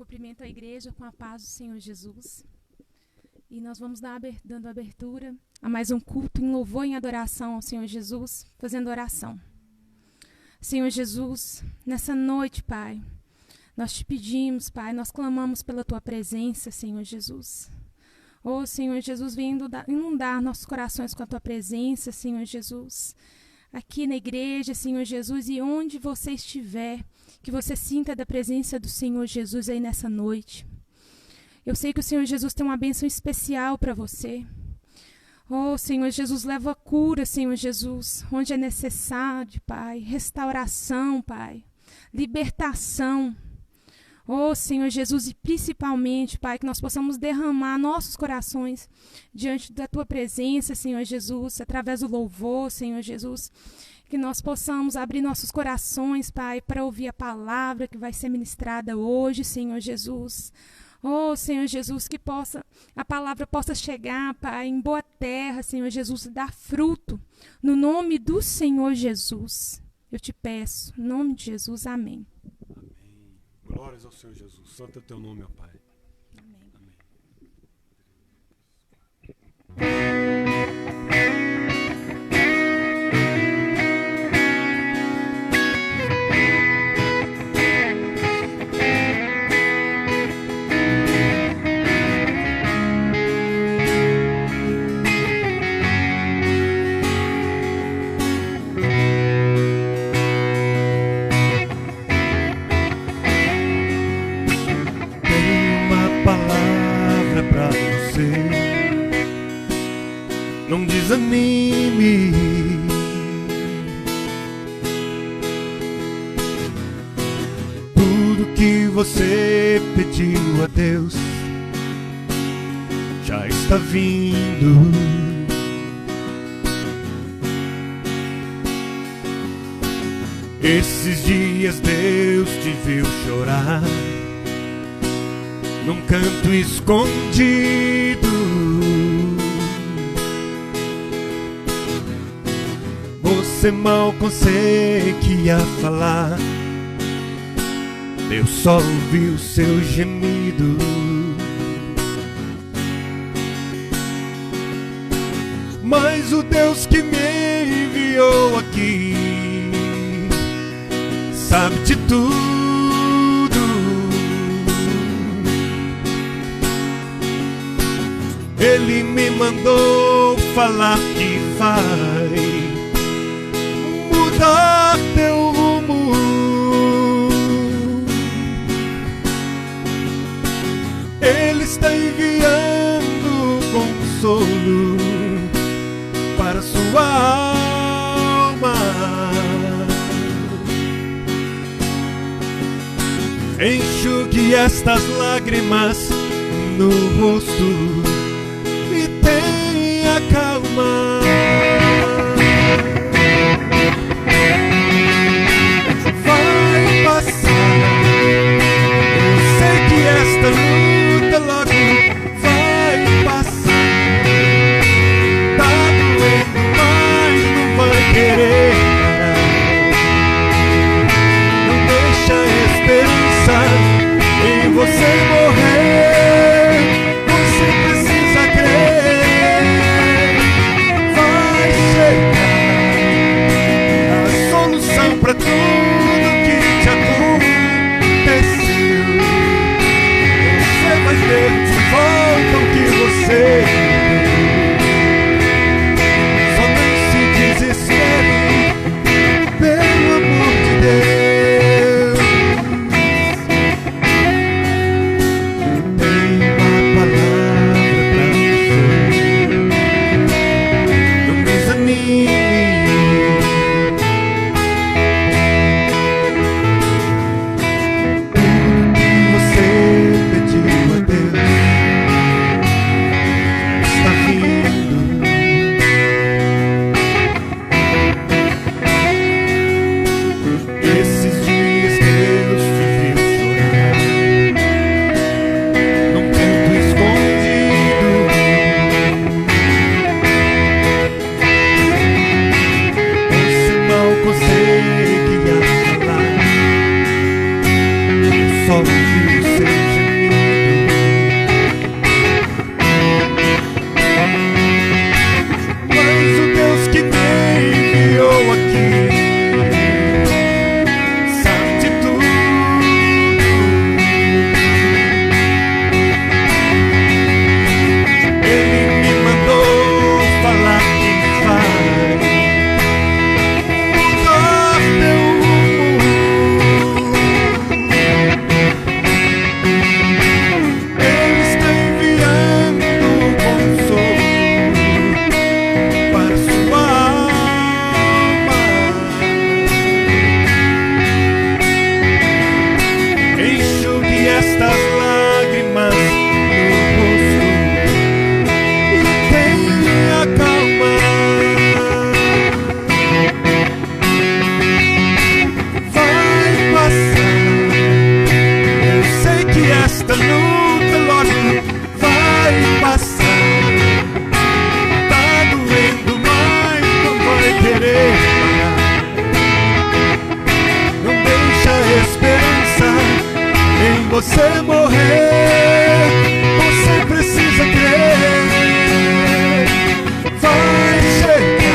cumprimento a igreja com a paz do Senhor Jesus. E nós vamos dando abertura a mais um culto em louvor e em adoração ao Senhor Jesus, fazendo oração. Senhor Jesus, nessa noite, Pai, nós te pedimos, Pai, nós clamamos pela Tua presença, Senhor Jesus. Oh, Senhor Jesus, vem inundar nossos corações com a Tua presença, Senhor Jesus. Aqui na igreja, Senhor Jesus, e onde você estiver, que você sinta da presença do Senhor Jesus aí nessa noite. Eu sei que o Senhor Jesus tem uma bênção especial para você. Oh, Senhor Jesus, leva cura, Senhor Jesus, onde é necessário, Pai. Restauração, Pai. Libertação. Oh, Senhor Jesus, e principalmente, Pai, que nós possamos derramar nossos corações diante da Tua presença, Senhor Jesus, através do louvor, Senhor Jesus. Que nós possamos abrir nossos corações, Pai, para ouvir a palavra que vai ser ministrada hoje, Senhor Jesus. Oh, Senhor Jesus, que a palavra possa chegar, Pai, em boa terra, Senhor Jesus, e dar fruto. No nome do Senhor Jesus, eu te peço, em nome de Jesus, amém. Amém. Glórias ao Senhor Jesus. Santo é o teu nome, ó Pai. Amém. Não desanime. Tudo que você pediu a Deus já está vindo. Esses dias Deus te viu chorar num canto escondido. Você mal conseguia falar, Deus só ouviu seu gemido. Mas o Deus que me enviou aqui sabe de tudo. Ele me mandou falar que vai mudar teu rumo. Ele está enviando consolo para sua alma. Enxugue estas lágrimas no rosto e tenha calma. Vai passar. Eu sei que esta luta logo vai passar. Tá doendo, mas não vai querer parar. Não deixa a esperança em você morrer. Você precisa crer. Vai chegar a solução pra tudo que te aconteceu. Você vai ter de volta o que você perdeu. Só não se desespere, pelo amor de Deus. Tem uma palavra pra você. Não desanime. Você pediu a Deus está vindo. Esses dias Deus te viu chorar num canto escondido. Você mal conseguia falar, só ouviu seu estas lágrimas no rosto e tenha calma. Vai passar. Eu sei que esta luta logo vai passar. Tá doendo, mas não vai querer parar. Não deixa a esperança em você morrer. Você precisa crer. Vai chegar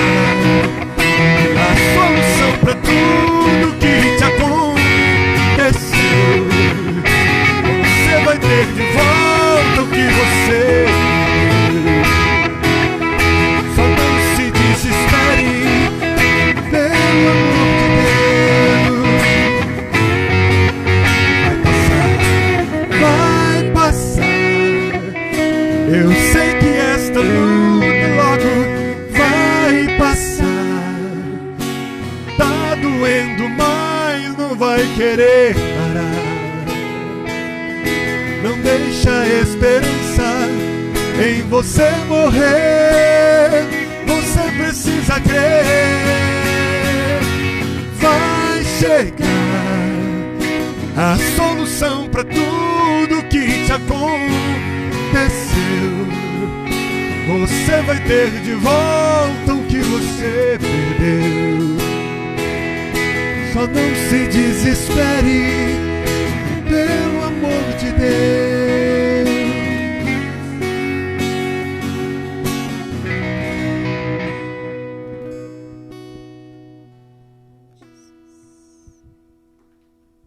a solução pra tudo que te aconteceu. Você vai ter de volta o que você perdeu. Só não se desespere, pelo amor de Deus. Vai passar. Eu sei que esta luta logo vai passar. Tá doendo, mas não vai querer parar. Não deixa a esperança em você morrer. Você precisa crer. Vai chegar a solução pra tudo que te aconteceu. Você vai ter de volta o que você perdeu. Só não se desespere, pelo amor de Deus.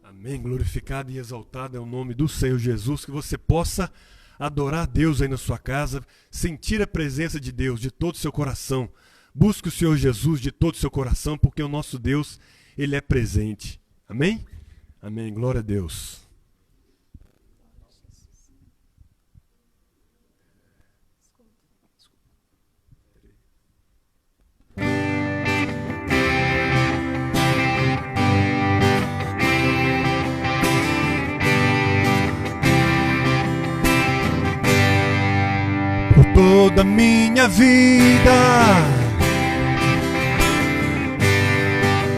Amém. Glorificado e exaltado é o nome do Senhor Jesus. Que você possa adorar Deus aí na sua casa, sentir a presença de Deus de todo o seu coração. Busque o Senhor Jesus de todo o seu coração, porque o nosso Deus, Ele é presente. Amém? Amém. Glória a Deus. Por toda a minha vida,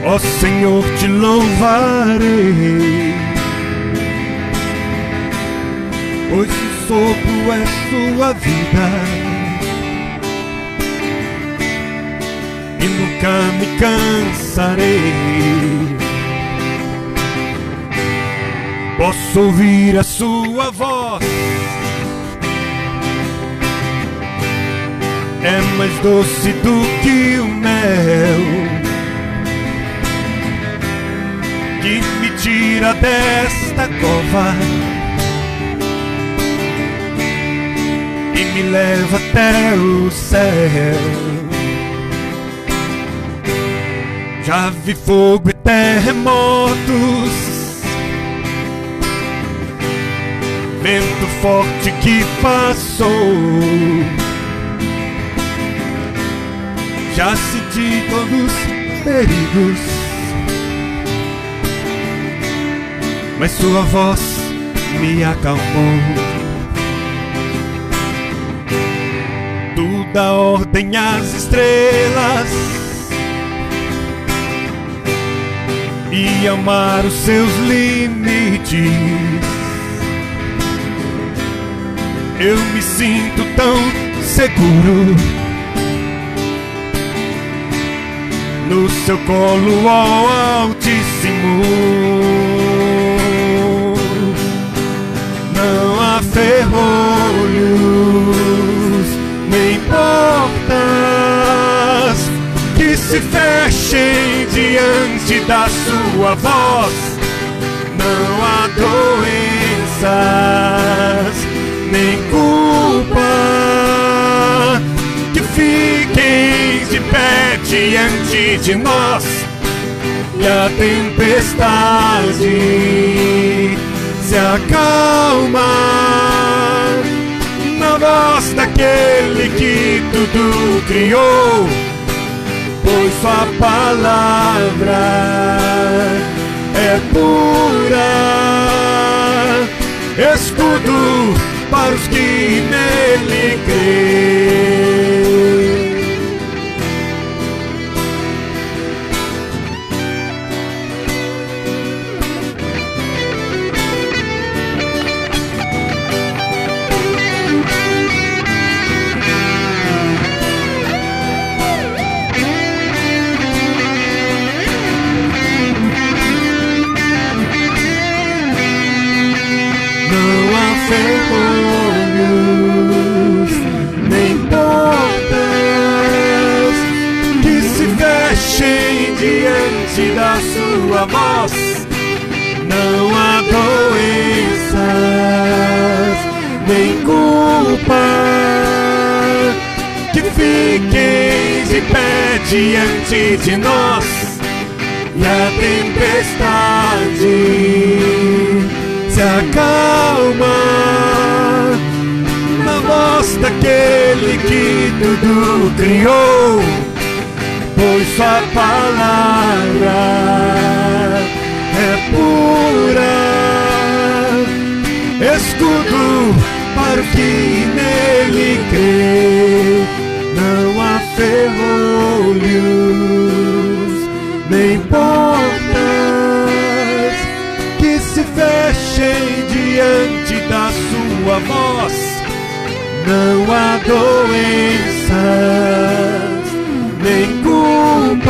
ó Senhor, te louvarei, pois o sopro é sua vida e nunca me cansarei. Posso ouvir a sua voz, é mais doce do que o mel, que me tira desta cova e me leva até o céu. Já vi fogo e terremotos, vento forte que passou. Já senti todos os perigos, mas sua voz me acalmou. Tu dá ordem às estrelas e amar os seus limites. Eu me sinto tão seguro no seu colo, ó Altíssimo. Não há ferrolhos nem portas que se fechem diante da sua voz. Não há doenças nem culpa que fiquem de pé diante de nós. E a tempestade se acalma na voz daquele que tudo criou, pois sua palavra é pura. escudo para os que nele creem. Ferrolhos, nem portas que se fechem diante da sua voz. Não há doenças, nem culpa que fiquem de pé diante de nós. E a tempestade se acalma na voz daquele que tudo criou, pois sua palavra é pura, escudo para o que nele crê. Não há ferrolhos, nem portas que se fechem diante da sua voz. Não há doenças, nem culpas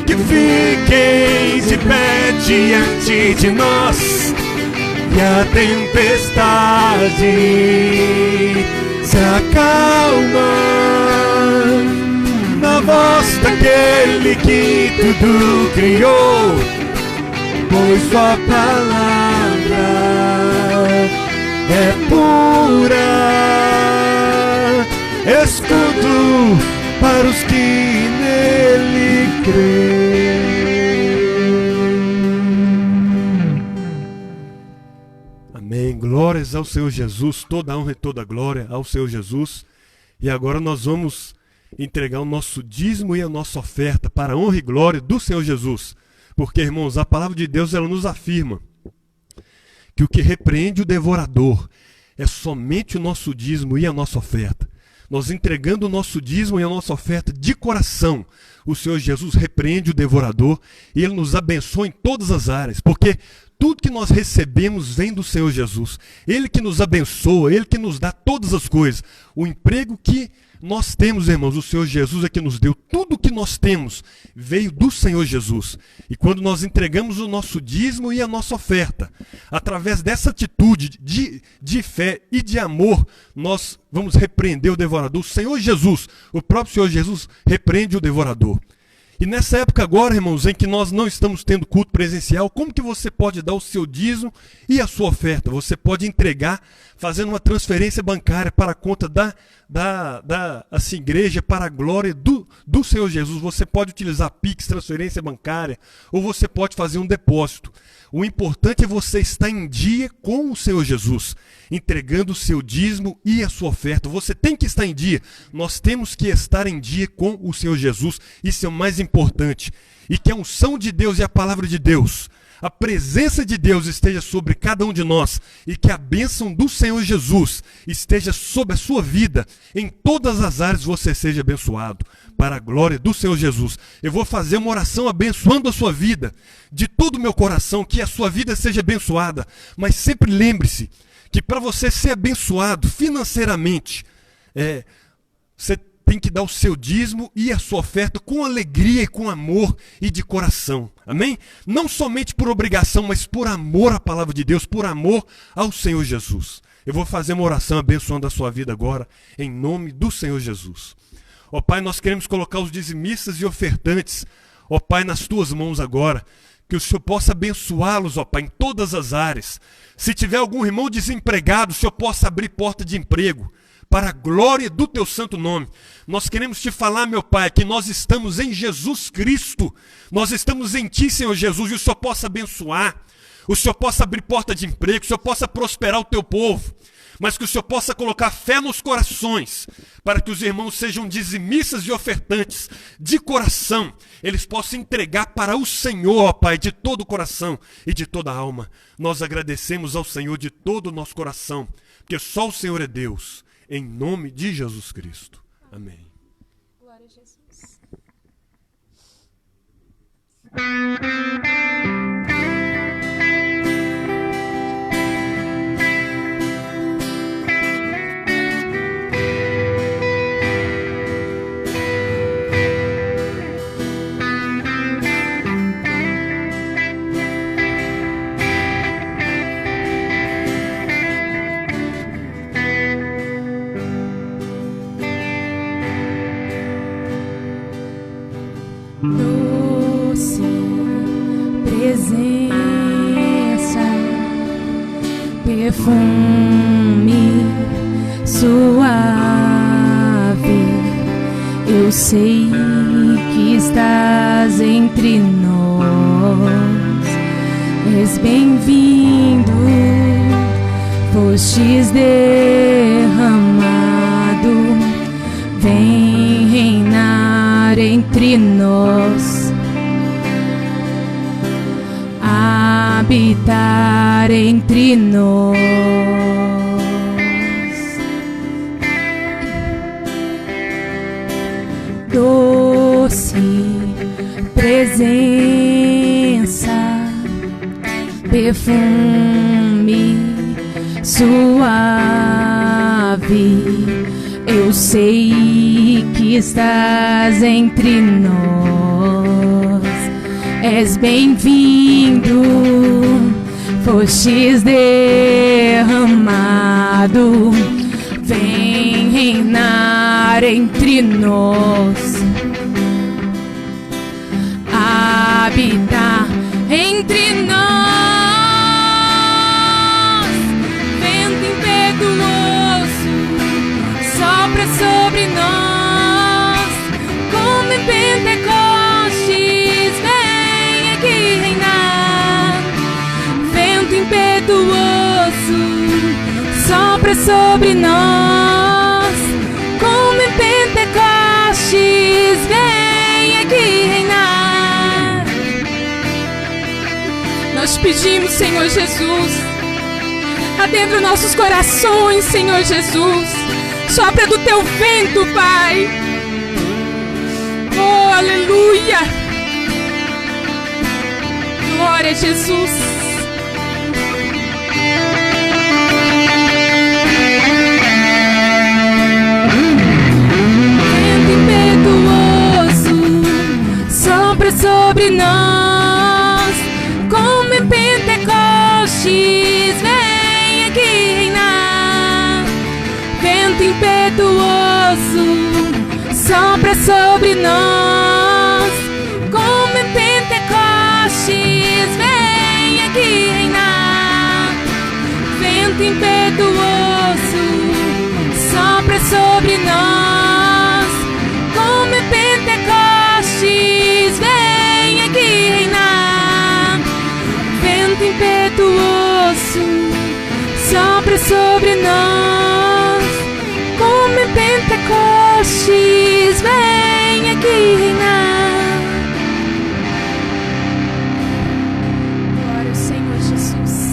que fiquem de pé diante de nós. E a tempestade se acalma na voz daquele que tudo criou, pois sua palavra é pura, escudo para os que nele creem. Amém. Glórias ao Senhor Jesus, toda a honra e toda a glória ao Senhor Jesus. E agora nós vamos entregar o nosso dízimo e a nossa oferta para a honra e glória do Senhor Jesus. Porque, irmãos, a palavra de Deus ela nos afirma que o que repreende o devorador é somente o nosso dízimo e a nossa oferta. Nós entregando o nosso dízimo e a nossa oferta de coração, o Senhor Jesus repreende o devorador e Ele nos abençoa em todas as áreas, porque tudo que nós recebemos vem do Senhor Jesus. Ele que nos abençoa, Ele que nos dá todas as coisas. O emprego que nós temos, irmãos, o Senhor Jesus é que nos deu. Tudo que nós temos veio do Senhor Jesus. E quando nós entregamos o nosso dízimo e a nossa oferta, através dessa atitude de fé e de amor, nós vamos repreender o devorador. O Senhor Jesus, o próprio Senhor Jesus, repreende o devorador. E nessa época agora, irmãos, em que nós não estamos tendo culto presencial, como que você pode dar o seu dízimo e a sua oferta? Você pode entregar fazendo uma transferência bancária para a conta da igreja, para a glória do Senhor Jesus. Você pode utilizar Pix, transferência bancária, ou você pode fazer um depósito. O importante é você estar em dia com o Senhor Jesus, entregando o seu dízimo e a sua oferta. Você tem que estar em dia. Nós temos que estar em dia com o Senhor Jesus. Isso é o mais importante. E que a unção de Deus e a palavra de Deus, a presença de Deus esteja sobre cada um de nós. E que a bênção do Senhor Jesus esteja sobre a sua vida. Em todas as áreas você seja abençoado. Para a glória do Senhor Jesus. Eu vou fazer uma oração abençoando a sua vida. De todo o meu coração, que a sua vida seja abençoada. Mas sempre lembre-se que para você ser abençoado financeiramente, você tem que dar o seu dízimo e a sua oferta com alegria e com amor e de coração. Amém? Não somente por obrigação, mas por amor à palavra de Deus, por amor ao Senhor Jesus. Eu vou fazer uma oração abençoando a sua vida agora, em nome do Senhor Jesus. Ó Pai, nós queremos colocar os dizimistas e ofertantes, ó Pai, nas tuas mãos agora. Que o Senhor possa abençoá-los, ó Pai, em todas as áreas. Se tiver algum irmão desempregado, o Senhor possa abrir porta de emprego. Para a glória do teu santo nome. Nós queremos te falar, meu Pai, que nós estamos em Jesus Cristo. Nós estamos em Ti, Senhor Jesus, e o Senhor possa abençoar. O Senhor possa abrir porta de emprego, o Senhor possa prosperar o teu povo. mas que o Senhor possa colocar fé nos corações, para que os irmãos sejam dizimistas e ofertantes de coração, eles possam entregar para o Senhor, ó Pai, de todo o coração e de toda a alma. Nós agradecemos ao Senhor de todo o nosso coração, porque só o Senhor é Deus, em nome de Jesus Cristo. Amém. Glória a Jesus. Doce presença, perfume suave, eu sei que estás entre nós, és bem-vindo, fostes derramado, vem reinar entre nós, habitar entre nós. Doce presença, perfume suave, eu sei que estás entre nós, és bem-vindo, fostes derramado, vem reinar entre nós, habitar entre nós. Vento impetuoso sopra sobre nós, como em Pentecostes, vem aqui reinar. Vento impetuoso sopra sobre nós, como em Pentecostes, vem aqui reinar. Nós pedimos, Senhor Jesus, adentra nossos corações, Senhor Jesus, sopra do teu vento, Pai. Oh, aleluia. Glória a Jesus. Vento impetuoso sopra sobre nós, como em Pentecostes, vem aqui reinar. Vento impetuoso sopra sobre nós, como em Pentecostes, vem aqui reinar. Vento impetuoso sopra sobre nós, como em Pentecostes, vem aqui reinar. Vento impetuoso sopra sobre nós, como em Pentecostes, vem aqui reinar. Glória ao Senhor Jesus.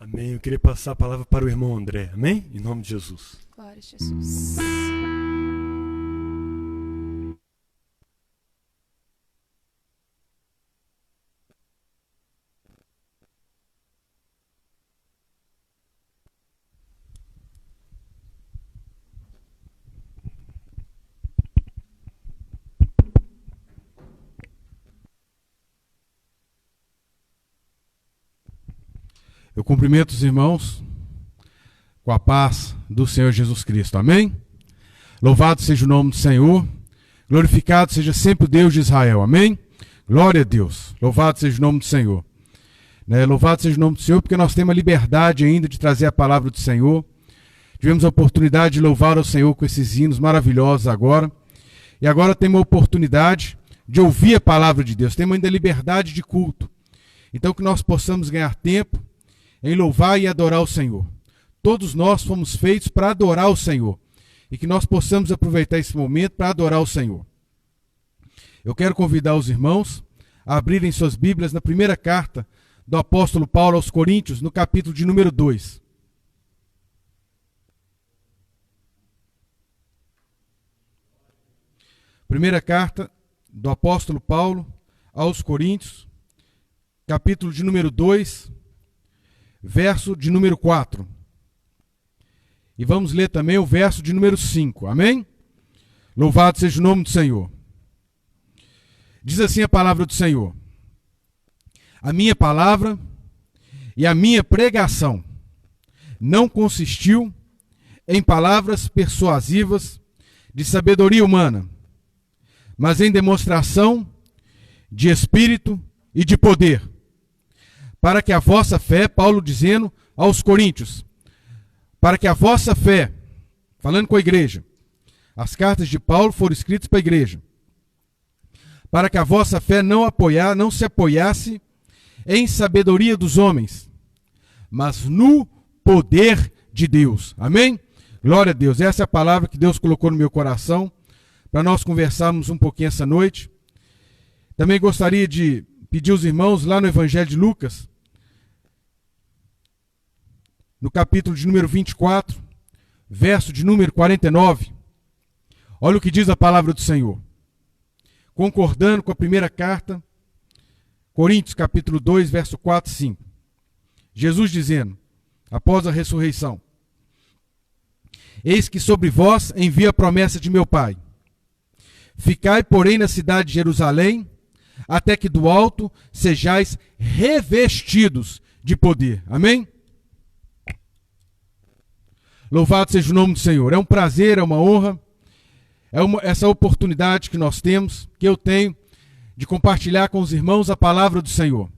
Amém. Eu queria passar a palavra para o irmão André. Amém? Em nome de Jesus. Glória a Jesus. Eu cumprimento os irmãos com a paz do Senhor Jesus Cristo. Amém? Louvado seja o nome do Senhor. Glorificado seja sempre o Deus de Israel. Amém? Glória a Deus. Louvado seja o nome do Senhor. Louvado seja o nome do Senhor, porque nós temos a liberdade ainda de trazer a palavra do Senhor. Tivemos a oportunidade de louvar ao Senhor com esses hinos maravilhosos agora. E agora temos a oportunidade de ouvir a palavra de Deus. Temos ainda a liberdade de culto. Então que nós possamos ganhar tempo em louvar e adorar o Senhor. Todos nós fomos feitos para adorar o Senhor. E que nós possamos aproveitar esse momento para adorar o Senhor. Eu quero convidar os irmãos a abrirem suas Bíblias na primeira carta do apóstolo Paulo aos Coríntios, no capítulo de número 2. Primeira carta do apóstolo Paulo aos Coríntios, capítulo de número 2, verso de número 4. E vamos ler também o verso de número 5. Amém? Louvado seja o nome do Senhor. Diz assim a palavra do Senhor: a minha palavra e a minha pregação não consistiu em palavras persuasivas de sabedoria humana, mas em demonstração de espírito e de poder, para que a vossa fé, Paulo dizendo aos coríntios, para que a vossa fé, falando com a igreja, as cartas de Paulo foram escritas para a igreja, para que a vossa fé não se apoiasse em sabedoria dos homens, mas no poder de Deus. Amém? Glória a Deus. Essa é a palavra que Deus colocou no meu coração para nós conversarmos um pouquinho essa noite. Também gostaria de pedir aos irmãos lá no Evangelho de Lucas, no capítulo de número 24, verso de número 49. Olha o que diz a palavra do Senhor. Concordando com a primeira carta, Coríntios capítulo 2, verso 4 e 5. Jesus dizendo, após a ressurreição: eis que sobre vós envio a promessa de meu Pai. Ficai, porém, na cidade de Jerusalém, até que do alto sejais revestidos de poder. Amém? Louvado seja o nome do Senhor. É um prazer, é uma honra, essa oportunidade que nós temos, que eu tenho, de compartilhar com os irmãos a palavra do Senhor.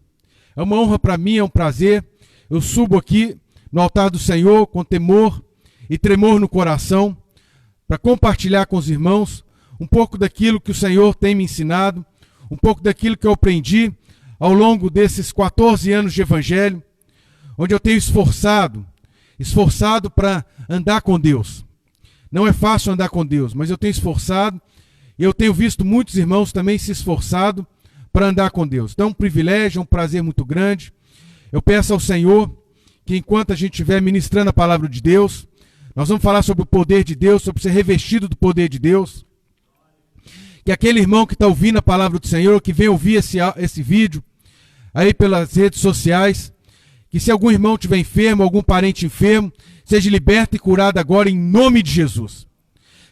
É uma honra para mim, é um prazer. Eu subo aqui no altar do Senhor com temor e tremor no coração para compartilhar com os irmãos um pouco daquilo que o Senhor tem me ensinado, um pouco daquilo que eu aprendi ao longo desses 14 anos de evangelho, onde eu tenho esforçado para andar com Deus. Não é fácil andar com Deus, mas eu tenho esforçado e eu tenho visto muitos irmãos também se esforçado para andar com Deus. Então é um privilégio, é um prazer muito grande. Eu peço ao Senhor que enquanto a gente estiver ministrando a palavra de Deus, nós vamos falar sobre o poder de Deus, sobre ser revestido do poder de Deus. Que aquele irmão que está ouvindo a palavra do Senhor, que vem ouvir esse vídeo aí pelas redes sociais, que se algum irmão estiver enfermo, algum parente enfermo, seja liberto e curado agora em nome de Jesus.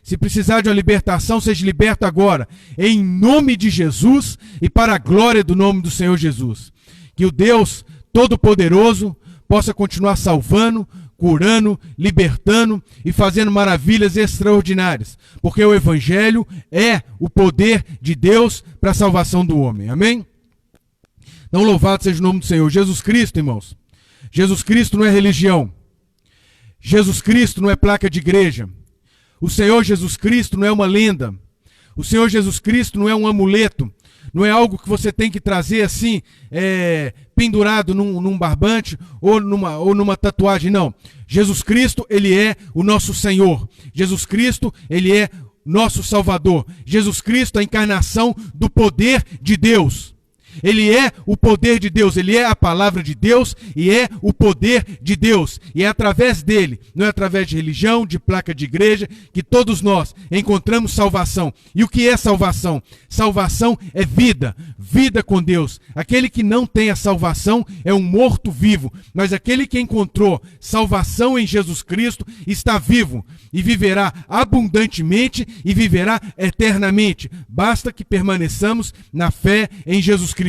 Se precisar de uma libertação, seja liberto agora, em nome de Jesus e para a glória do nome do Senhor Jesus. Que o Deus Todo-Poderoso possa continuar salvando, curando, libertando e fazendo maravilhas extraordinárias. Porque o Evangelho é o poder de Deus para a salvação do homem. Amém? Então louvado seja o nome do Senhor. Jesus Cristo, irmãos. Jesus Cristo não é religião. Jesus Cristo não é placa de igreja. O Senhor Jesus Cristo não é uma lenda. O Senhor Jesus Cristo não é um amuleto. Não é algo que você tem que trazer assim, pendurado num barbante ou numa tatuagem. Não. Jesus Cristo, Ele é o nosso Senhor. Jesus Cristo, Ele é nosso Salvador. Jesus Cristo, a encarnação do poder de Deus. Ele é o poder de Deus, Ele é a palavra de Deus e é o poder de Deus. E é através dele, não é através de religião, de placa de igreja, que todos nós encontramos salvação. E o que é salvação? Salvação é vida, vida com Deus. Aquele que não tem a salvação é um morto-vivo, mas aquele que encontrou salvação em Jesus Cristo está vivo e viverá abundantemente e viverá eternamente. Basta que permaneçamos na fé em Jesus Cristo.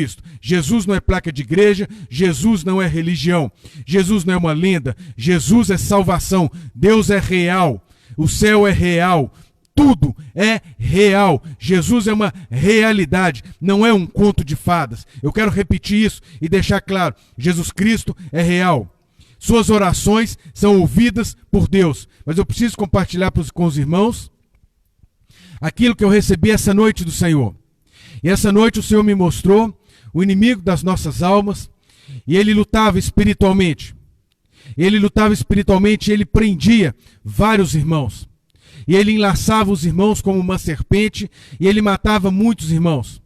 Jesus não é placa de igreja, Jesus não é religião, Jesus não é uma lenda, Jesus é salvação, Deus é real, o céu é real, tudo é real, Jesus é uma realidade, não é um conto de fadas. Eu quero repetir isso e deixar claro, Jesus Cristo é real. Suas orações são ouvidas por Deus, mas eu preciso compartilhar com os irmãos aquilo que eu recebi essa noite do Senhor. E essa noite o Senhor me mostrou o inimigo das nossas almas, E ele lutava espiritualmente. Ele lutava espiritualmente e ele prendia vários irmãos. E ele enlaçava os irmãos como uma serpente e ele matava muitos irmãos.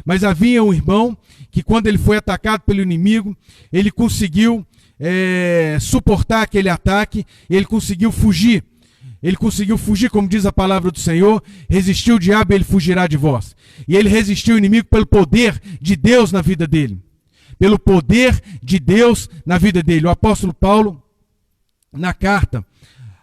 Mas havia um irmão que, quando ele foi atacado pelo inimigo, ele conseguiu suportar aquele ataque, ele conseguiu fugir. Ele conseguiu fugir, como diz a palavra do Senhor: resistiu o diabo e ele fugirá de vós. E ele resistiu o inimigo pelo poder de Deus na vida dele. Pelo poder de Deus na vida dele. O apóstolo Paulo, na carta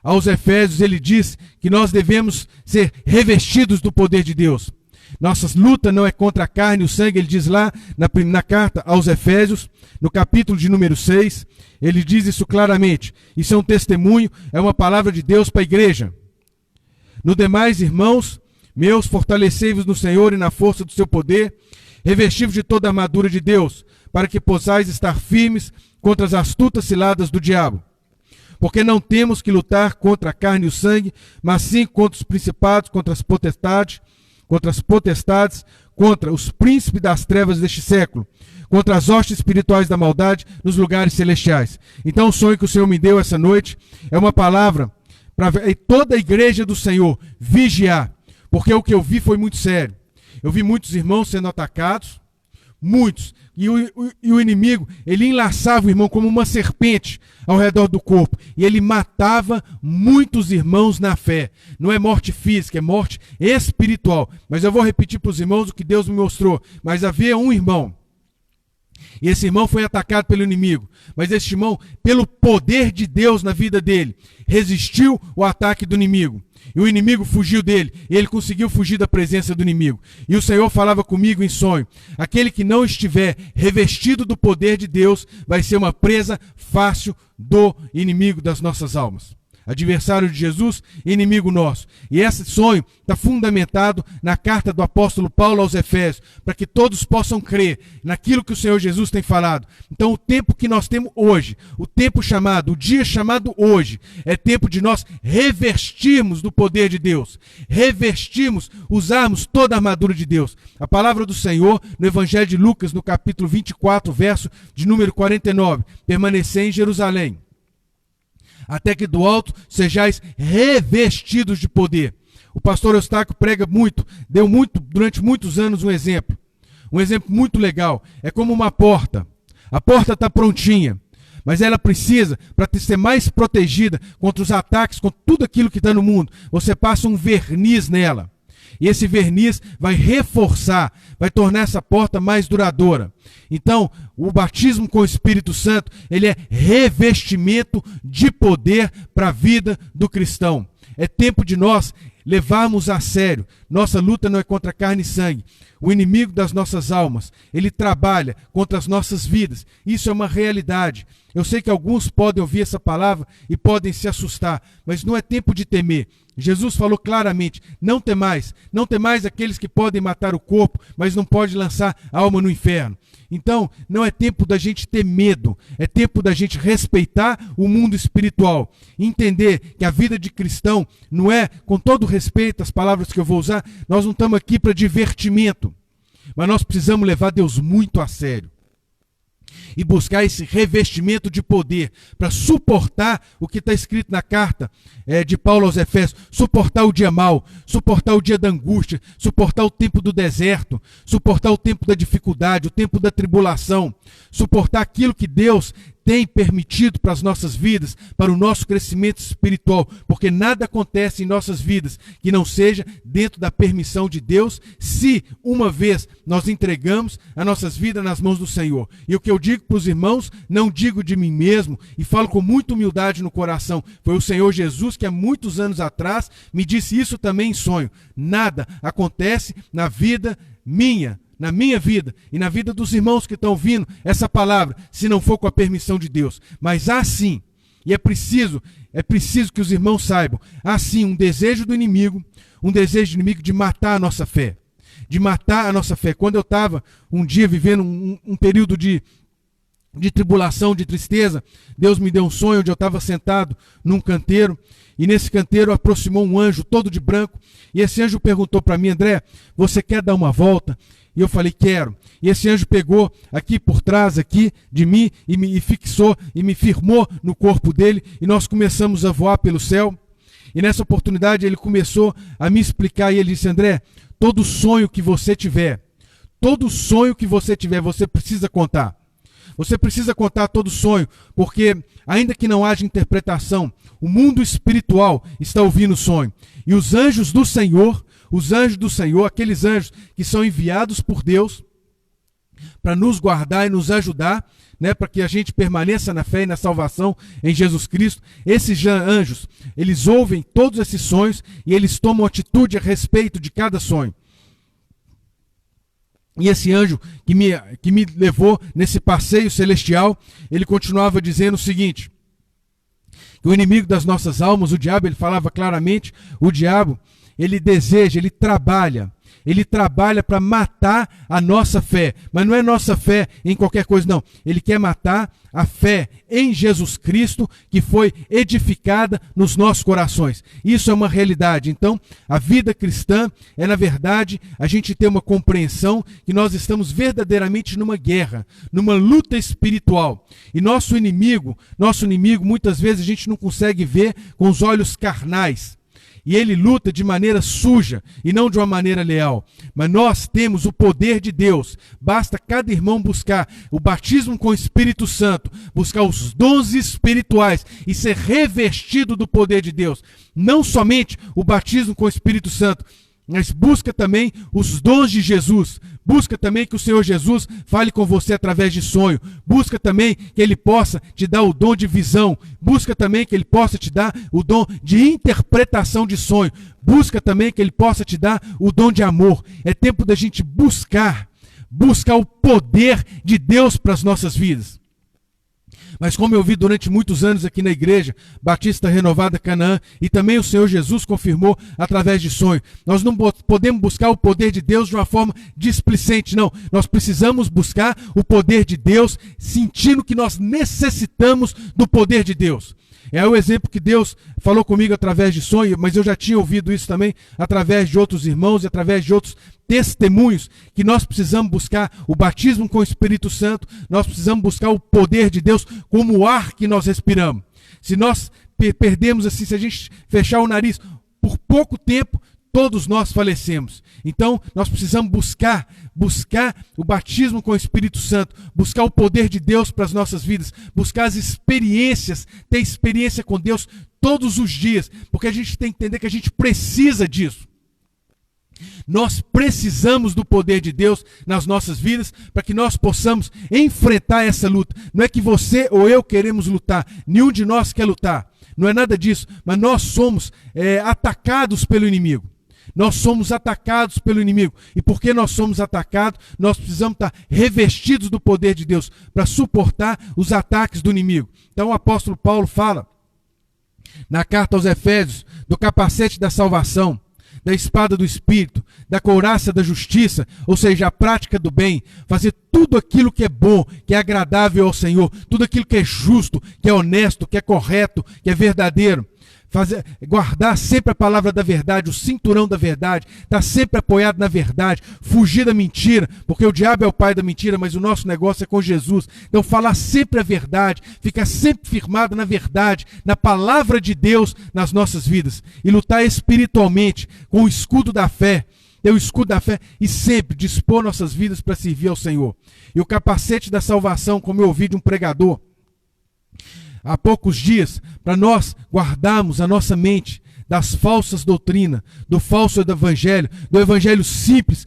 aos Efésios, ele diz que nós devemos ser revestidos do poder de Deus. Nossa luta não é contra a carne e o sangue, ele diz lá na carta aos Efésios, no capítulo de número 6, ele diz isso claramente. Isso é um testemunho, é uma palavra de Deus para a igreja. No demais, irmãos meus, fortalecei-vos no Senhor e na força do seu poder, revesti-vos de toda a armadura de Deus, para que possais estar firmes contra as astutas ciladas do diabo. Porque não temos que lutar contra a carne e o sangue, mas sim contra os principados, contra as potestades, contra os príncipes das trevas deste século, contra as hostes espirituais da maldade nos lugares celestiais. Então o sonho que o Senhor me deu essa noite é uma palavra para toda a igreja do Senhor vigiar, porque o que eu vi foi muito sério. Eu vi muitos irmãos sendo atacados, muitos, e o inimigo, ele enlaçava o irmão como uma serpente ao redor do corpo, e ele matava muitos irmãos na fé. Não é morte física, é morte espiritual. Mas eu vou repetir para os irmãos o que Deus me mostrou. Mas havia um irmão, e esse irmão foi atacado pelo inimigo, mas esse irmão, pelo poder de Deus na vida dele, resistiu o ataque do inimigo. E o inimigo fugiu dele, e ele conseguiu fugir da presença do inimigo. E o Senhor falava comigo em sonho: aquele que não estiver revestido do poder de Deus vai ser uma presa fácil do inimigo das nossas almas. Adversário de Jesus, inimigo nosso. E esse sonho está fundamentado na carta do apóstolo Paulo aos Efésios, para que todos possam crer naquilo que o Senhor Jesus tem falado. Então o tempo que nós temos hoje, o tempo chamado, o dia chamado hoje, é tempo de nós revestirmos do poder de Deus, revestirmos, usarmos toda a armadura de Deus. A palavra do Senhor, no Evangelho de Lucas, no capítulo 24, verso de número 49, permanecei em Jerusalém, até que do alto sejais revestidos de poder. O pastor Eustáquio prega muito, deu muito, durante muitos anos um exemplo muito legal. É como uma porta. A porta está prontinha, mas ela precisa, para ser mais protegida contra os ataques, contra tudo aquilo que está no mundo, você passa um verniz nela. E esse verniz vai reforçar, vai tornar essa porta mais duradoura. Então, o batismo com o Espírito Santo, ele é revestimento de poder para a vida do cristão. É tempo de nós levarmos a sério. Nossa luta não é contra carne e sangue. O inimigo das nossas almas, ele trabalha contra as nossas vidas. Isso é uma realidade. Eu sei que alguns podem ouvir essa palavra e podem se assustar, mas não é tempo de temer. Jesus falou claramente: não temais aqueles que podem matar o corpo, mas não pode lançar a alma no inferno. Então, não é tempo da gente ter medo, é tempo da gente respeitar o mundo espiritual, entender que a vida de cristão não é, com todo respeito às palavras que eu vou usar, nós não estamos aqui para divertimento, mas nós precisamos levar Deus muito a sério e buscar esse revestimento de poder para suportar o que está escrito na carta de Paulo aos Efésios, suportar o dia mau, suportar o dia da angústia, suportar o tempo do deserto, suportar o tempo da dificuldade, o tempo da tribulação, suportar aquilo que Deus tem permitido para as nossas vidas, para o nosso crescimento espiritual, porque nada acontece em nossas vidas que não seja dentro da permissão de Deus, se uma vez nós entregamos as nossas vidas nas mãos do Senhor. E o que eu digo para os irmãos, não digo de mim mesmo, e falo com muita humildade no coração. Foi o Senhor Jesus que há muitos anos atrás me disse isso também em sonho. Nada acontece na vida minha, na minha vida e na vida dos irmãos que estão ouvindo essa palavra, se não for com a permissão de Deus. Mas há sim, e é preciso que os irmãos saibam, há sim um desejo do inimigo de matar a nossa fé. De matar a nossa fé. Quando eu estava um dia vivendo um período de de tribulação, de tristeza, Deus me deu um sonho onde eu estava sentado num canteiro, e nesse canteiro aproximou um anjo todo de branco, e esse anjo perguntou para mim: André, você quer dar uma volta? E eu falei: quero. E esse anjo pegou aqui por trás aqui de mim e me fixou e me firmou no corpo dele, e nós começamos a voar pelo céu. E nessa oportunidade ele começou a me explicar, e ele disse: André, todo sonho que você tiver, você precisa contar. Você precisa contar todo sonho, porque ainda que não haja interpretação, o mundo espiritual está ouvindo o sonho. E os anjos do Senhor, aqueles anjos que são enviados por Deus para nos guardar e nos ajudar, né, para que a gente permaneça na fé e na salvação em Jesus Cristo, esses anjos, eles ouvem todos esses sonhos e eles tomam atitude a respeito de cada sonho. E esse anjo que me levou nesse passeio celestial, ele continuava dizendo o seguinte: que o inimigo das nossas almas, o diabo, ele falava claramente, o diabo, ele deseja, ele trabalha para matar a nossa fé. Mas não é nossa fé em qualquer coisa, não. Ele quer matar a fé em Jesus Cristo, que foi edificada nos nossos corações. Isso é uma realidade. Então, a vida cristã é, na verdade, a gente ter uma compreensão que nós estamos verdadeiramente numa guerra, numa luta espiritual. E nosso inimigo, muitas vezes a gente não consegue ver com os olhos carnais. E ele luta de maneira suja e não de uma maneira leal. Mas nós temos o poder de Deus. Basta cada irmão buscar o batismo com o Espírito Santo, buscar os dons espirituais e ser revestido do poder de Deus. Não somente o batismo com o Espírito Santo, mas busca também os dons de Jesus. Busca também que o Senhor Jesus fale com você através de sonho. Busca também que Ele possa te dar o dom de visão. Busca também que Ele possa te dar o dom de interpretação de sonho. Busca também que Ele possa te dar o dom de amor. É tempo da gente buscar o poder de Deus para as nossas vidas. Mas como eu vi durante muitos anos aqui na igreja Batista Renovada Canaã, e também o Senhor Jesus confirmou através de sonho, nós não podemos buscar o poder de Deus de uma forma displicente, não. Nós precisamos buscar o poder de Deus sentindo que nós necessitamos do poder de Deus. É o exemplo que Deus falou comigo através de sonho, mas eu já tinha ouvido isso também através de outros irmãos e através de outros testemunhos, que nós precisamos buscar o batismo com o Espírito Santo, nós precisamos buscar o poder de Deus como o ar que nós respiramos. Se nós perdemos assim, se a gente fechar o nariz por pouco tempo, todos nós falecemos. Então, nós precisamos buscar o batismo com o Espírito Santo, buscar o poder de Deus para as nossas vidas, buscar as experiências, ter experiência com Deus todos os dias, porque a gente tem que entender que a gente precisa disso. Nós precisamos do poder de Deus nas nossas vidas para que nós possamos enfrentar essa luta. Não é que você ou eu queremos lutar, nenhum de nós quer lutar, não é nada disso, mas nós somos atacados pelo inimigo. Nós somos atacados pelo inimigo. E porque nós somos atacados, nós precisamos estar revestidos do poder de Deus para suportar os ataques do inimigo. Então o apóstolo Paulo fala na carta aos Efésios do capacete da salvação, da espada do Espírito, da couraça da justiça, ou seja, a prática do bem, fazer tudo aquilo que é bom, que é agradável ao Senhor, tudo aquilo que é justo, que é honesto, que é correto, que é verdadeiro. Guardar sempre a palavra da verdade, o cinturão da verdade, estar sempre apoiado na verdade, fugir da mentira, porque o diabo é o pai da mentira, mas o nosso negócio é com Jesus. Então falar sempre a verdade, ficar sempre firmado na verdade, na palavra de Deus nas nossas vidas, e lutar espiritualmente com o escudo da fé, ter o escudo da fé e sempre dispor nossas vidas para servir ao Senhor. E o capacete da salvação, como eu ouvi de um pregador há poucos dias, para nós guardarmos a nossa mente das falsas doutrinas, do falso evangelho, do evangelho simples,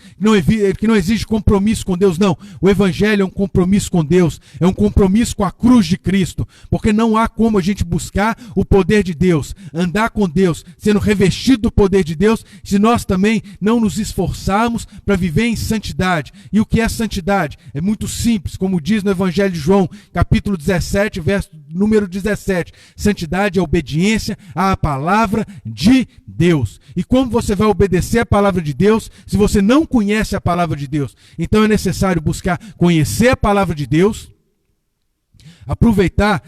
que não exige compromisso com Deus, não. O evangelho é um compromisso com Deus, é um compromisso com a cruz de Cristo, porque não há como a gente buscar o poder de Deus, andar com Deus, sendo revestido do poder de Deus, se nós também não nos esforçarmos para viver em santidade. E o que é santidade? É muito simples, como diz no Evangelho de João, capítulo 17, verso número 17. Santidade é obediência à palavra de Deus. E como você vai obedecer a palavra de Deus se você não conhece a palavra de Deus? Então é necessário buscar conhecer a palavra de Deus, aproveitar,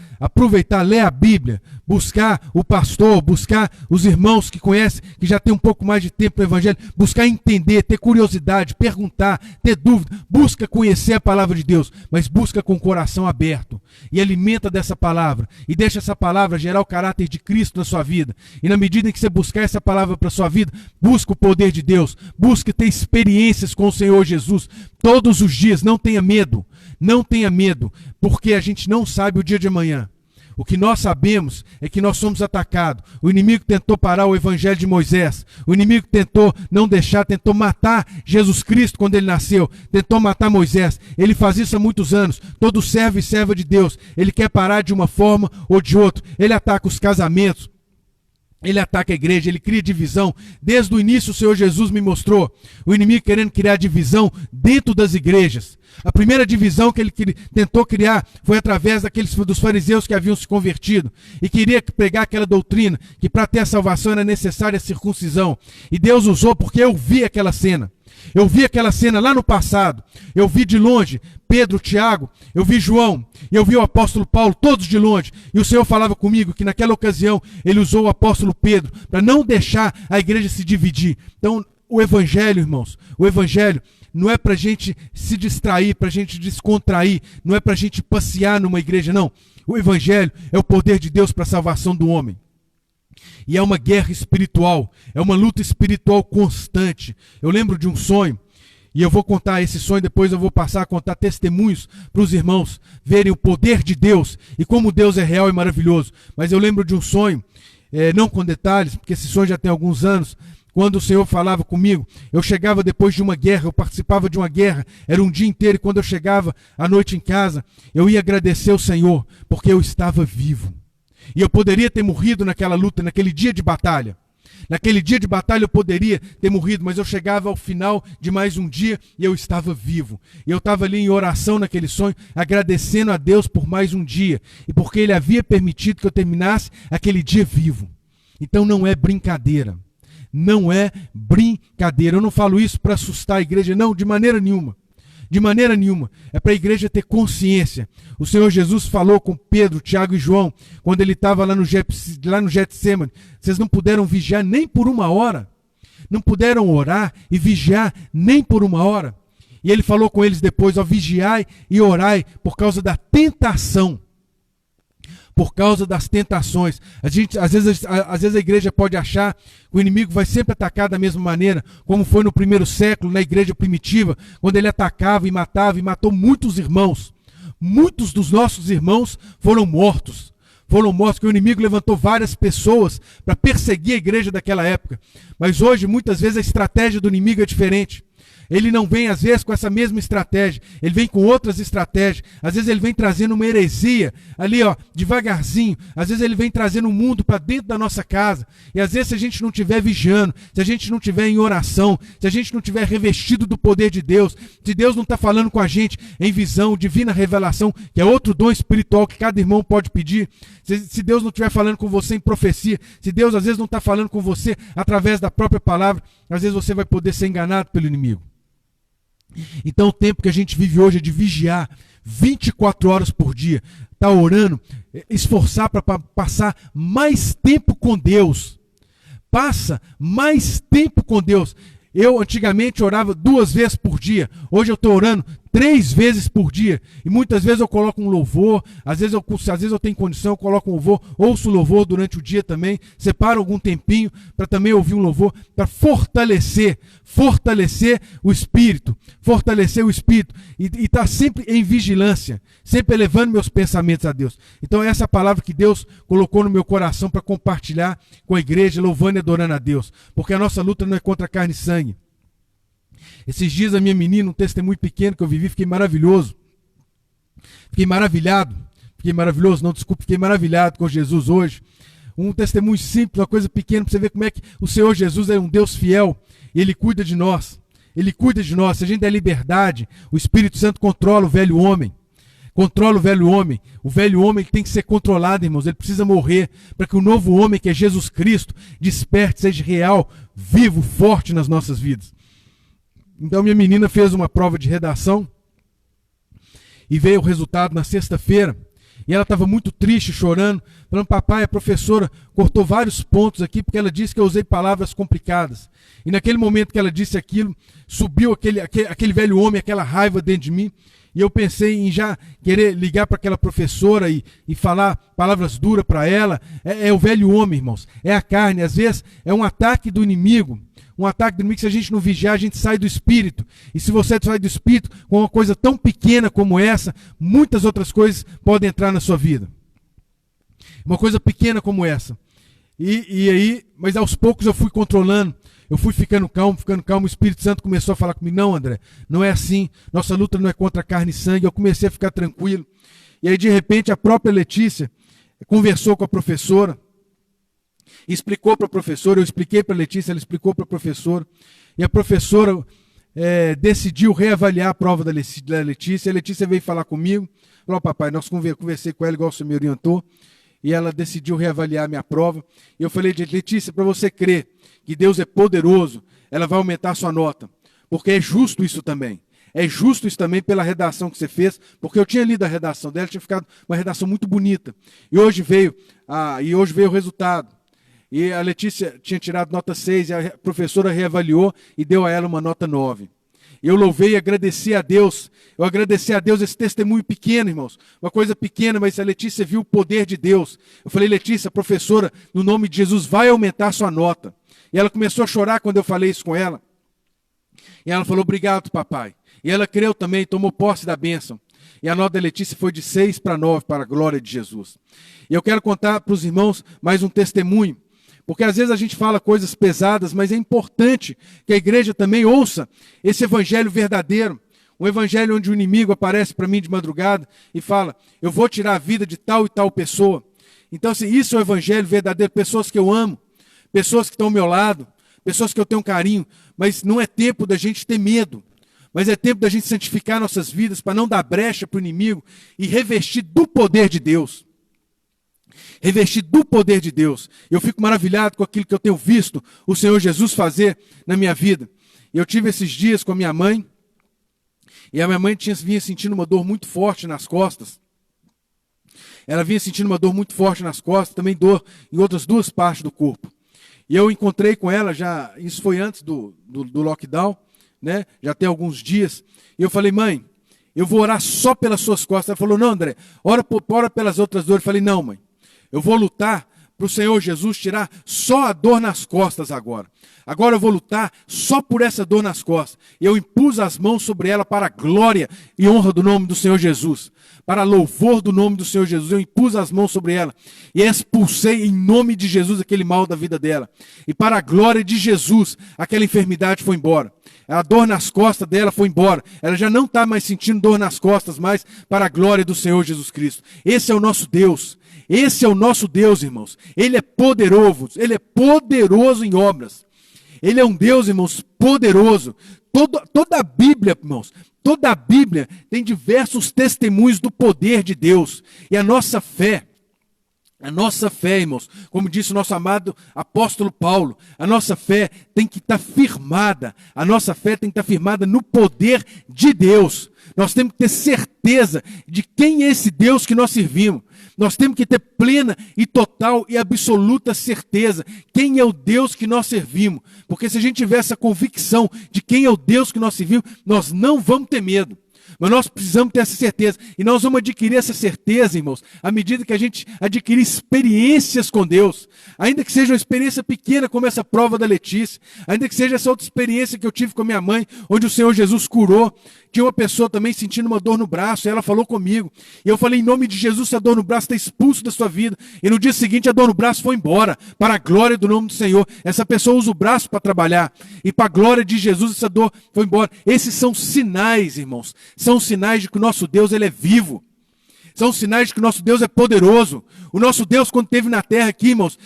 ler a Bíblia, buscar o pastor, buscar os irmãos que conhecem, que já tem um pouco mais de tempo no Evangelho, buscar entender, ter curiosidade, perguntar, ter dúvida, busca conhecer a palavra de Deus, mas busca com o coração aberto e alimenta dessa palavra e deixa essa palavra gerar o caráter de Cristo na sua vida. E na medida em que você buscar essa palavra para a sua vida, busca o poder de Deus, busca ter experiências com o Senhor Jesus todos os dias. Não tenha medo, não tenha medo, porque a gente não sabe o dia de amanhã. O que nós sabemos é que nós somos atacados. O inimigo tentou parar o evangelho de Moisés. O inimigo tentou não deixar, tentou matar Jesus Cristo quando ele nasceu. Tentou matar Moisés. Ele faz isso há muitos anos. Todo servo e serva de Deus, ele quer parar de uma forma ou de outra. Ele ataca os casamentos. Ele ataca a igreja, ele cria divisão. Desde o início o Senhor Jesus me mostrou o inimigo querendo criar divisão dentro das igrejas. A primeira divisão que ele tentou criar foi através dos fariseus que haviam se convertido e queria pregar aquela doutrina que para ter a salvação era necessária a circuncisão. E Deus usou, porque eu vi aquela cena. Eu vi aquela cena lá no passado. Eu vi de longe Pedro, Tiago, eu vi João, e eu vi o apóstolo Paulo, todos de longe. E o Senhor falava comigo que naquela ocasião ele usou o apóstolo Pedro para não deixar a igreja se dividir. Então o evangelho, irmãos, o evangelho não é para a gente se distrair, para a gente descontrair, não é para a gente passear numa igreja, não. O evangelho é o poder de Deus para a salvação do homem. E é uma guerra espiritual, é uma luta espiritual constante. Eu lembro de um sonho, e eu vou contar esse sonho, depois eu vou passar a contar testemunhos para os irmãos verem o poder de Deus e como Deus é real e maravilhoso. Mas eu lembro de um sonho, não com detalhes, porque esse sonho já tem alguns anos. Quando o Senhor falava comigo, eu chegava depois de uma guerra, eu participava de uma guerra, era um dia inteiro, e quando eu chegava à noite em casa, eu ia agradecer ao Senhor, porque eu estava vivo. E eu poderia ter morrido naquela luta, naquele dia de batalha. Naquele dia de batalha eu poderia ter morrido, mas eu chegava ao final de mais um dia e eu estava vivo. E eu estava ali em oração naquele sonho, agradecendo a Deus por mais um dia, e porque Ele havia permitido que eu terminasse aquele dia vivo. Então não é brincadeira. Não é brincadeira. Eu não falo isso para assustar a igreja, não, de maneira nenhuma. De maneira nenhuma. É para a igreja ter consciência. O Senhor Jesus falou com Pedro, Tiago e João, quando ele estava lá no Getsemane. Vocês não puderam vigiar nem por uma hora. Não puderam orar e vigiar nem por uma hora. E ele falou com eles depois, vigiai e orai por causa da tentação. Por causa das tentações. Às vezes a igreja pode achar que o inimigo vai sempre atacar da mesma maneira, como foi no primeiro século, na igreja primitiva, quando ele atacava e matou muitos irmãos. Muitos dos nossos irmãos foram mortos. Foram mortos, porque o inimigo levantou várias pessoas para perseguir a igreja daquela época. Mas hoje, muitas vezes, a estratégia do inimigo é diferente. Ele não vem, às vezes, com essa mesma estratégia. Ele vem com outras estratégias. Às vezes ele vem trazendo uma heresia, ali, devagarzinho. Às vezes ele vem trazendo um mundo para dentro da nossa casa. E às vezes, se a gente não estiver vigiando, se a gente não estiver em oração, se a gente não estiver revestido do poder de Deus, se Deus não está falando com a gente em visão, divina revelação, que é outro dom espiritual que cada irmão pode pedir, se Deus não estiver falando com você em profecia, se Deus às vezes não está falando com você através da própria palavra, às vezes você vai poder ser enganado pelo inimigo. Então o tempo que a gente vive hoje é de vigiar 24 horas por dia, estar orando, esforçar para passar mais tempo com Deus. Passa mais tempo com Deus. Eu antigamente orava 2 vezes por dia, hoje eu estou orando 3 vezes por dia, e muitas vezes eu coloco um louvor, às vezes eu tenho condição, eu coloco um louvor, ouço o louvor durante o dia também, separo algum tempinho para também ouvir um louvor, para fortalecer o espírito, e estar sempre em vigilância, sempre elevando meus pensamentos a Deus. Então essa é a palavra que Deus colocou no meu coração para compartilhar com a igreja, louvando e adorando a Deus, porque a nossa luta não é contra carne e sangue. Esses dias a minha menina, um testemunho pequeno que eu vivi, fiquei maravilhoso. Fiquei maravilhado com Jesus hoje. Um testemunho simples, uma coisa pequena, para você ver como é que o Senhor Jesus é um Deus fiel. E Ele cuida de nós. Ele cuida de nós. Se a gente der liberdade, o Espírito Santo controla o velho homem. Controla o velho homem. O velho homem tem que ser controlado, irmãos. Ele precisa morrer para que o novo homem, que é Jesus Cristo, desperte, seja real, vivo, forte nas nossas vidas. Então minha menina fez uma prova de redação e veio o resultado na sexta-feira. E ela estava muito triste, chorando, falando: papai, a professora cortou vários pontos aqui porque ela disse que eu usei palavras complicadas. E naquele momento que ela disse aquilo, subiu aquele velho homem, aquela raiva dentro de mim. E eu pensei em já querer ligar para aquela professora e falar palavras duras para ela. É o velho homem, irmãos. É a carne. Às vezes é um ataque do inimigo. Um ataque do inimigo que, se a gente não vigiar, a gente sai do espírito. E se você sai do espírito com uma coisa tão pequena como essa, muitas outras coisas podem entrar na sua vida. Uma coisa pequena como essa. E aí, mas aos poucos eu fui controlando. Eu fui ficando calmo. O Espírito Santo começou a falar comigo: não, André, não é assim. Nossa luta não é contra carne e sangue. Eu comecei a ficar tranquilo. E aí, de repente, a própria Letícia conversou com a professora, explicou para a professora, eu expliquei para a Letícia, ela explicou para a professora, e a professora decidiu reavaliar a prova da Letícia. A Letícia veio falar comigo, falou: papai, conversei com ela igual o senhor me orientou, e ela decidiu reavaliar a minha prova. E eu falei: Letícia, para você crer que Deus é poderoso, ela vai aumentar a sua nota, porque é justo isso também. É justo isso também pela redação que você fez, porque eu tinha lido a redação dela, tinha ficado uma redação muito bonita. E hoje veio o resultado. E a Letícia tinha tirado nota 6, e a professora reavaliou e deu a ela uma nota 9. Eu louvei e agradeci a Deus. Eu agradeci a Deus esse testemunho pequeno, irmãos. Uma coisa pequena, mas a Letícia viu o poder de Deus. Eu falei: Letícia, professora, no nome de Jesus, vai aumentar a sua nota. E ela começou a chorar quando eu falei isso com ela. E ela falou: obrigado, papai. E ela creu também, tomou posse da bênção. E a nota da Letícia foi de 6 para 9, para a glória de Jesus. E eu quero contar para os irmãos mais um testemunho. Porque às vezes a gente fala coisas pesadas, mas é importante que a igreja também ouça esse evangelho verdadeiro. Um evangelho onde o inimigo aparece para mim de madrugada e fala: eu vou tirar a vida de tal e tal pessoa. Então, assim, isso é o evangelho verdadeiro. Pessoas que eu amo, pessoas que estão ao meu lado, pessoas que eu tenho carinho. Mas não é tempo da gente ter medo. Mas é tempo da gente santificar nossas vidas para não dar brecha para o inimigo e revestir do poder de Deus. Revestir do poder de Deus. Eu fico maravilhado com aquilo que eu tenho visto o Senhor Jesus fazer na minha vida. Eu tive esses dias com a minha mãe, e a minha mãe vinha sentindo uma dor muito forte nas costas. Ela vinha sentindo uma dor muito forte nas costas, também dor em outras duas partes do corpo. E eu encontrei com ela, isso foi antes do lockdown, né? Já tem alguns dias. E eu falei: mãe, eu vou orar só pelas suas costas. Ela falou: não, André, ora pelas outras dores. Eu falei: não, mãe, eu vou lutar para o Senhor Jesus tirar só a dor nas costas agora. Agora eu vou lutar só por essa dor nas costas. E eu impus as mãos sobre ela para a glória e honra do nome do Senhor Jesus. Para louvor do nome do Senhor Jesus. Eu impus as mãos sobre ela e expulsei em nome de Jesus aquele mal da vida dela. E para a glória de Jesus, aquela enfermidade foi embora. A dor nas costas dela foi embora. Ela já não está mais sentindo dor nas costas, mas para a glória do Senhor Jesus Cristo. Esse é o nosso Deus. Esse é o nosso Deus, irmãos. Ele é poderoso. Ele é poderoso em obras. Ele é um Deus, irmãos, poderoso. Toda a Bíblia, irmãos, toda a Bíblia tem diversos testemunhos do poder de Deus. E a nossa fé, irmãos, como disse o nosso amado apóstolo Paulo, a nossa fé tem que estar firmada. A nossa fé tem que estar firmada no poder de Deus. Nós temos que ter certeza de quem é esse Deus que nós servimos. Nós temos que ter plena e total e absoluta certeza quem é o Deus que nós servimos. Porque se a gente tiver essa convicção de quem é o Deus que nós servimos, nós não vamos ter medo. Mas nós precisamos ter essa certeza. E nós vamos adquirir essa certeza, irmãos, à medida que a gente adquirir experiências com Deus. Ainda que seja uma experiência pequena como essa prova da Letícia. Ainda que seja essa outra experiência que eu tive com a minha mãe, onde o Senhor Jesus curou. Tinha uma pessoa também sentindo uma dor no braço, e ela falou comigo. E eu falei: em nome de Jesus, essa dor no braço está expulso da sua vida. E no dia seguinte a dor no braço foi embora, para a glória do nome do Senhor. Essa pessoa usa o braço para trabalhar. E para a glória de Jesus essa dor foi embora. Esses são sinais, irmãos. São sinais de que o nosso Deus, ele é vivo. São sinais de que o nosso Deus é poderoso. O nosso Deus, quando esteve na terra aqui, irmãos,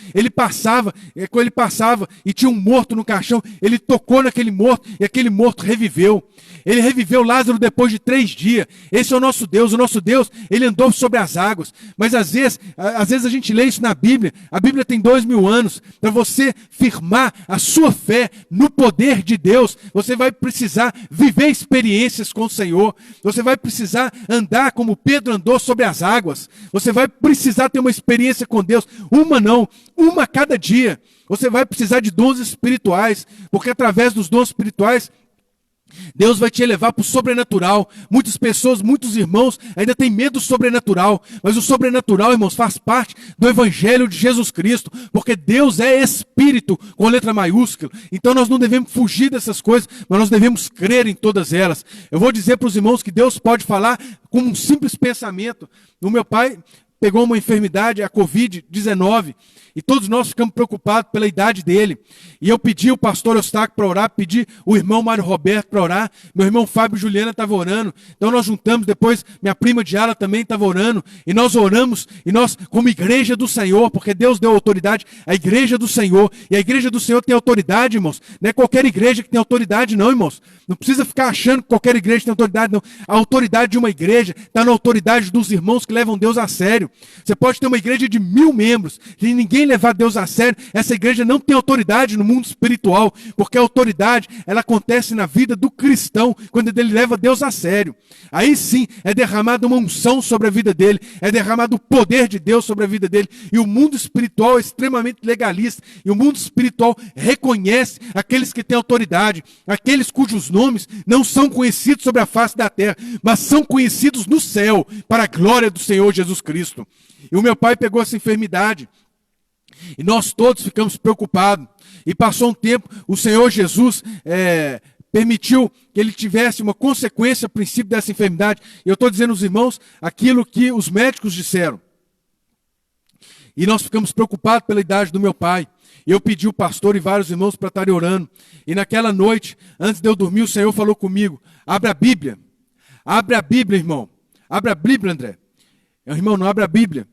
quando ele passava e tinha um morto no caixão, ele tocou naquele morto e aquele morto reviveu. Ele reviveu Lázaro depois de 3 dias. Esse é o nosso Deus. O nosso Deus, ele andou sobre as águas. Mas às vezes a gente lê isso na Bíblia. A Bíblia tem 2000 anos. Para você firmar a sua fé no poder de Deus, você vai precisar viver experiências com o Senhor. Você vai precisar andar como Pedro andou sobre sobre as águas. Você vai precisar ter uma experiência com Deus. Uma não, uma a cada dia. Você vai precisar de dons espirituais, porque através dos dons espirituais, Deus vai te elevar para o sobrenatural. Muitas pessoas, muitos irmãos ainda têm medo do sobrenatural. Mas o sobrenatural, irmãos, faz parte do Evangelho de Jesus Cristo. Porque Deus é Espírito, com letra maiúscula. Então nós não devemos fugir dessas coisas, mas nós devemos crer em todas elas. Eu vou dizer para os irmãos que Deus pode falar com um simples pensamento. O meu pai pegou uma enfermidade, a Covid-19. E todos nós ficamos preocupados pela idade dele. E eu pedi o pastor Eustáquio para orar, pedi o irmão Mário Roberto para orar, meu irmão Fábio e Juliana estavam orando. Então nós juntamos, depois minha prima Diala também estava orando. E nós oramos, e nós como igreja do Senhor, porque Deus deu autoridade à igreja do Senhor. E a igreja do Senhor tem autoridade, irmãos. Não é qualquer igreja que tem autoridade não, irmãos. Não precisa ficar achando que qualquer igreja tem autoridade, não. A autoridade de uma igreja está na autoridade dos irmãos que levam Deus a sério. Você pode ter uma igreja de 1000 membros, e ninguém levar Deus a sério, essa igreja não tem autoridade no mundo espiritual, porque a autoridade, ela acontece na vida do cristão, quando ele leva Deus a sério. Aí sim, é derramada uma unção sobre a vida dele, é derramado o poder de Deus sobre a vida dele, e o mundo espiritual é extremamente legalista, e o mundo espiritual reconhece aqueles que têm autoridade, aqueles cujos nomes não são conhecidos sobre a face da terra, mas são conhecidos no céu, para a glória do Senhor Jesus Cristo. E o meu pai pegou essa enfermidade, e nós todos ficamos preocupados. E passou um tempo, o Senhor Jesus permitiu que ele tivesse uma consequência a princípio dessa enfermidade. E eu estou dizendo aos irmãos aquilo que os médicos disseram. E nós ficamos preocupados pela idade do meu pai. E eu pedi o pastor e vários irmãos para estarem orando. E naquela noite, antes de eu dormir, o Senhor falou comigo: abre a Bíblia. Abre a Bíblia, irmão. Abre a Bíblia, André. Irmão, não abre a Bíblia.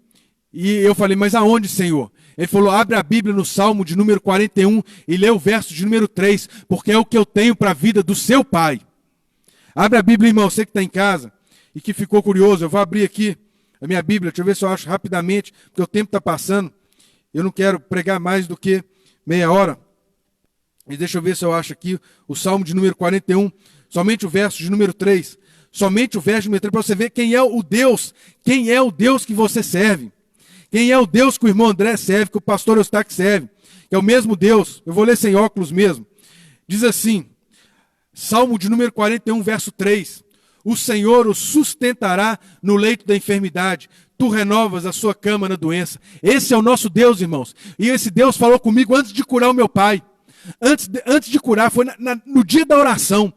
E eu falei: mas aonde, Senhor? Ele falou: abre a Bíblia no Salmo de número 41 e lê o verso de número 3, porque é o que eu tenho para a vida do seu pai. Abre a Bíblia, irmão, você que está em casa e que ficou curioso. Eu vou abrir aqui a minha Bíblia, deixa eu ver se eu acho rapidamente, porque o tempo está passando. Eu não quero pregar mais do que meia hora. E deixa eu ver se eu acho aqui o Salmo de número 41, somente o verso de número 3. Somente o verso de número 3, para você ver quem é o Deus que você serve. Quem é o Deus que o irmão André serve, que o pastor Eustáquio serve, que é o mesmo Deus. Eu vou ler sem óculos mesmo. Diz assim, Salmo de número 41, verso 3. O Senhor o sustentará no leito da enfermidade. Tu renovas a sua cama na doença. Esse é o nosso Deus, irmãos. E esse Deus falou comigo antes de curar o meu pai. Antes de curar, foi no dia da oração.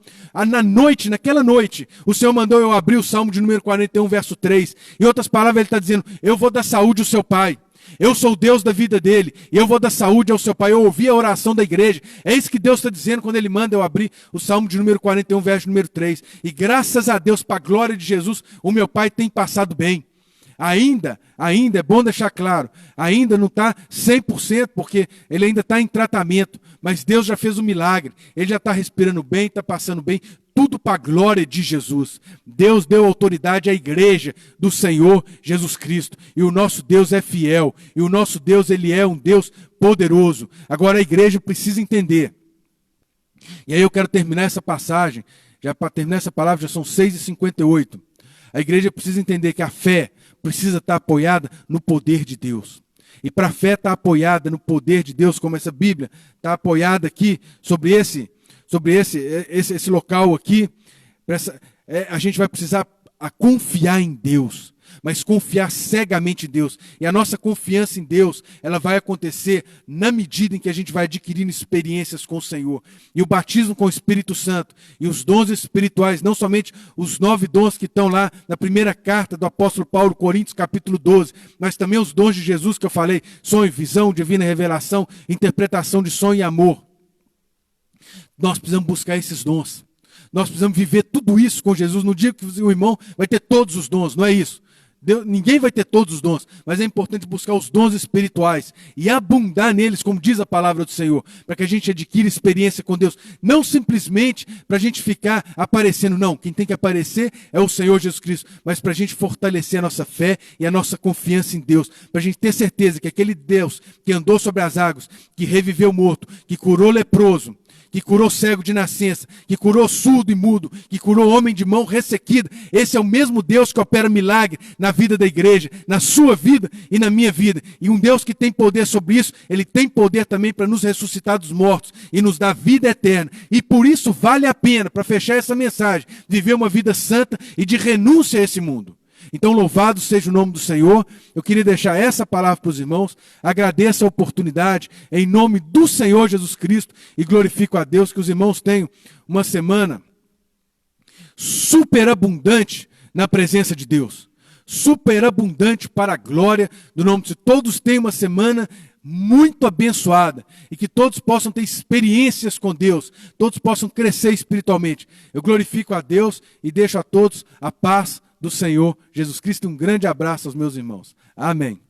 Naquela noite, o Senhor mandou eu abrir o Salmo de número 41, verso 3. Em outras palavras, ele está dizendo: eu vou dar saúde ao seu pai. Eu sou o Deus da vida dele, e eu vou dar saúde ao seu pai. Eu ouvi a oração da igreja. É isso que Deus está dizendo quando ele manda eu abrir o Salmo de número 41, verso número 3. E graças a Deus, para a glória de Jesus, o meu pai tem passado bem. Ainda, é bom deixar claro, ainda não está 100%, porque ele ainda está em tratamento, mas Deus já fez um milagre, ele já está respirando bem, está passando bem, tudo para a glória de Jesus. Deus deu autoridade à igreja do Senhor Jesus Cristo, e o nosso Deus é fiel, e o nosso Deus, ele é um Deus poderoso. Agora a igreja precisa entender, e aí eu quero terminar essa passagem, já para terminar essa palavra, já são 6h58, a igreja precisa entender que a fé precisa estar apoiada no poder de Deus. E para a fé estar apoiada no poder de Deus, como essa Bíblia está apoiada aqui, sobre esse local aqui, a gente vai precisar confiar em Deus. Mas confiar cegamente em Deus. E a nossa confiança em Deus, ela vai acontecer na medida em que a gente vai adquirindo experiências com o Senhor. E o batismo com o Espírito Santo e os dons espirituais, não somente os 9 dons que estão lá na primeira carta do apóstolo Paulo, Coríntios, capítulo 12, mas também os dons de Jesus que eu falei, sonho, visão, divina revelação, interpretação de sonho e amor. Nós precisamos buscar esses dons. Nós precisamos viver tudo isso com Jesus. No dia que o irmão vai ter todos os dons, não é isso? Ninguém vai ter todos os dons, mas é importante buscar os dons espirituais e abundar neles, como diz a palavra do Senhor, para que a gente adquira experiência com Deus, não simplesmente para a gente ficar aparecendo, não, quem tem que aparecer é o Senhor Jesus Cristo, mas para a gente fortalecer a nossa fé e a nossa confiança em Deus, para a gente ter certeza que aquele Deus que andou sobre as águas, que reviveu o morto, que curou o leproso, que curou cego de nascença, que curou surdo e mudo, que curou homem de mão ressequida. Esse é o mesmo Deus que opera milagre na vida da igreja, na sua vida e na minha vida. E um Deus que tem poder sobre isso, ele tem poder também para nos ressuscitar dos mortos e nos dar vida eterna. E por isso vale a pena, para fechar essa mensagem, viver uma vida santa e de renúncia a esse mundo. Então, louvado seja o nome do Senhor. Eu queria deixar essa palavra para os irmãos. Agradeço a oportunidade em nome do Senhor Jesus Cristo e glorifico a Deus que os irmãos tenham uma semana superabundante na presença de Deus. Superabundante para a glória do nome de Deus. Todos tenham uma semana muito abençoada e que todos possam ter experiências com Deus, todos possam crescer espiritualmente. Eu glorifico a Deus e deixo a todos a paz do Senhor Jesus Cristo. Um grande abraço aos meus irmãos. Amém.